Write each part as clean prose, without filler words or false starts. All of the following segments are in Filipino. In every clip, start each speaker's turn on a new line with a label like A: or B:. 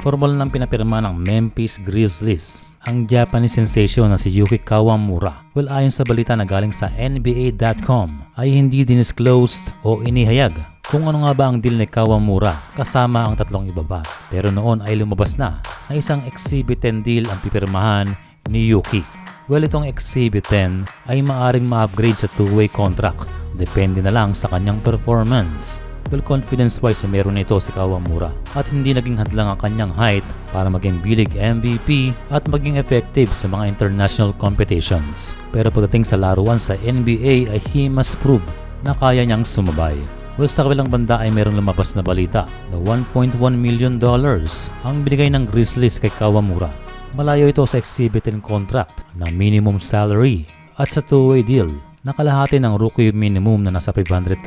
A: Formal nang pinapirma ng Memphis Grizzlies ang Japanese sensation na si Yuki Kawamura. Well, ayon sa balita na galing sa NBA.com ay hindi dinisclosed o inihayag kung ano nga ba ang deal ni Kawamura kasama ang tatlong iba pa. Pero noon ay lumabas na isang Exhibit 10 deal ang pipirmahan ni Yuki. Well, itong Exhibit 10 ay maaring ma-upgrade sa two-way contract. Depende na lang sa kanyang performance. Well, confidence-wise meron ito si Kawamura at hindi naging hadlang ang kanyang height para maging bilig MVP at maging effective sa mga international competitions. Pero pagdating sa laruan sa NBA ay he must prove na kaya niyang sumabay. Well, sa kabilang banda ay merong lumabas na balita na $1.1 million ang binigay ng Grizzlies kay Kawamura. Malayo ito sa Exhibit 10 contract na minimum salary at sa two-way deal na kalahati ng rookie minimum na nasa $500,000.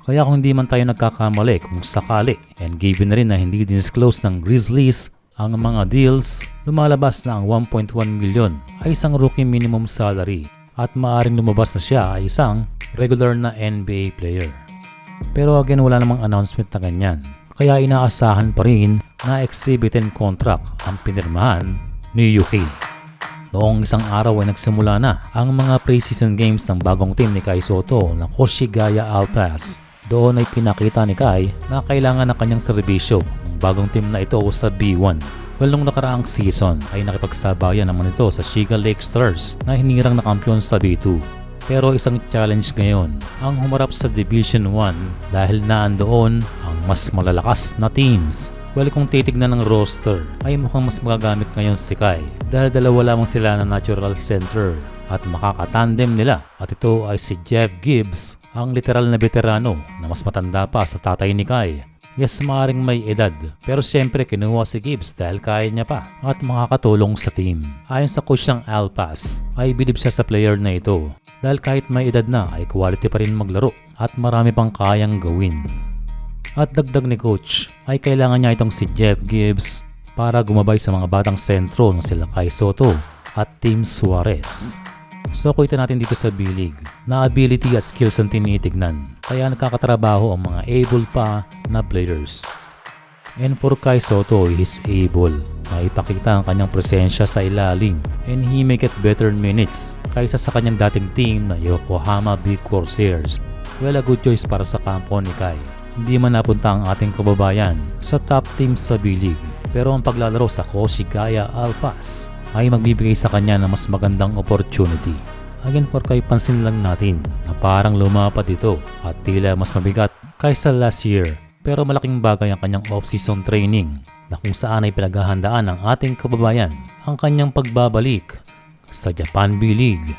A: Kaya kung hindi man tayo nagkakamali kung sakali and given na rin na hindi disclose ng Grizzlies ang mga deals, lumalabas na ang 1.1 million ay isang rookie minimum salary at maaaring lumabas na siya ay isang regular na NBA player. Pero again, wala namang announcement na ganyan. Kaya inaasahan pa rin na Exhibit 10 contract ang pinirmahan ni Yuki. Noong isang araw ay nagsimula na ang mga preseason games ng bagong team ni Kai Sotto na Koshigaya Alpas. Doon ay pinakita ni Kai na kailangan ng kanyang serbisyo ng bagong team na ito sa B1. Well, nung nakaraang season ay nakipagsabayan naman ito sa Shiga Lake Stars na hinirang na kampiyon sa B2. Pero isang challenge ngayon ang humarap sa Division 1 dahil naandoon ang mas malalakas na teams. Well, kung titignan ng roster ay mukhang mas magagamit ngayon si Kai dahil dalawa lamang sila na natural center at makakatandem nila at ito ay si Jeff Gibbs, ang literal na veterano na mas matanda pa sa tatay ni Kai. Yes, maaaring may edad pero syempre kinuha si Gibbs dahil kaya niya pa at makakatulong sa team. Ayon sa coach ng Alpas ay bilib siya sa player na ito dahil kahit may edad na ay quality pa rin maglaro at marami pang kayang gawin. At dagdag ni coach ay kailangan niya itong si Jeff Gibbs para gumabay sa mga batang sentro na sila Kai Sotto at Tim Suarez. So kita natin dito sa B-League na ability at skills ang tinitignan kaya nakakatrabaho ang mga able pa na players. And for Kai Sotto, he is able na ipakita ang kanyang presensya sa ilalim and he may get better minutes kaysa sa kanyang dating team na Yokohama Big Corsairs. Well, a good choice para sa kampo ni Kai. Hindi man napunta ang ating kababayan sa top team sa B-League pero ang paglalaro sa Koshigaya Alpas ay magbibigay sa kanya ng mas magandang opportunity. Again, for Kai, pansin lang natin na parang lumapat ito at tila mas mabigat kaysa last year. Pero malaking bagay ang kanyang off-season training na kung saan ay pinaghahandaan ng ating kababayan ang kanyang pagbabalik sa Japan B-League.